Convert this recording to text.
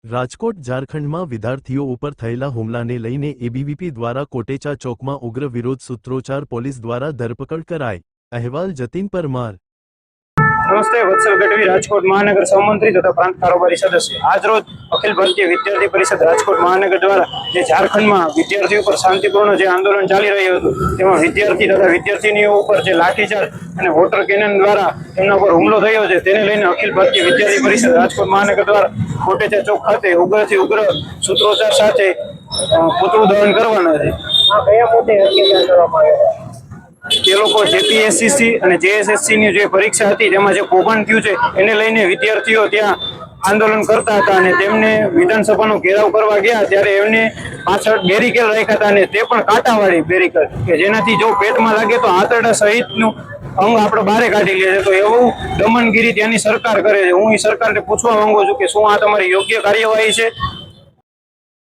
રાજકોટ ઝારખંડમાં વિદ્યાર્થીઓ ઉપર થયેલા હુમલાને લઈને એબીવીપી દ્વારા કોટેચા ચોકમાં ઉગ્ર વિરોધ સૂત્રોચ્ચાર, પોલીસ દ્વારા ધરપકડ કરાઈ। અહેવાલ જતીન પરમાર। નમસ્તે, વત્સલ ગઢવી, રાજકોટ મહાનગર સહમંત્રી તથા પ્રાંત કારોબારી સદસ્ય। આજ રોજ અખિલ ભારતીય વિદ્યાર્થી પરિષદ રાજકોટ મહાનગર દ્વારા જે ઝારખંડમાં વિદ્યાર્થીઓ પર શાંતિપૂર્ણ જે આંદોલન ચાલી રહ્યું હતું તેમાં વિદ્યાર્થી તથા વિદ્યાર્થીનીઓ ઉપર જે લાઠીચાર્જ અને વોટર કેનન દ્વારા તેમના પર હુમલો થયો છે તેને લઈને અખિલ ભારતીય વિદ્યાર્થી પરિષદ રાજકોટ મહાનગર દ્વારા કોટેચા ચોક ખાતે ઉગ્રથી ઉગ્ર સૂત્રોચ્ચાર સાથે પુતળું દહન કરવાના છે। કયા મુદ્દે અત્યાચાર કરવામાં આવ્યો? તે લોકો જેપીએસસીસી અને જેએસએસસી ની જે પરીક્ષા હતી તેમાં જે કૌભાંડ થયું છે એને લઈને વિદ્યાર્થીઓ ત્યાં આંદોલન કરતા હતા અને તેમને વિધાનસભાનો ઘેરાવ કરવા ગયા ત્યારે એમને પાછળ બેરીકેડ રાખ્યા હતા અને તે પણ કાંટાવાળી બેરીકેડ કે જેનાથી જો પેટમાં લાગે તો આંતરડા સહિતનું અંગ આપણે બહાર કાઢી લે છે। તો એવું દમનગીરી ત્યાંની સરકાર કરે છે। હું એ સરકારને પૂછવા માંગુ છું કે શું આ તમારી યોગ્ય કાર્યવાહી છે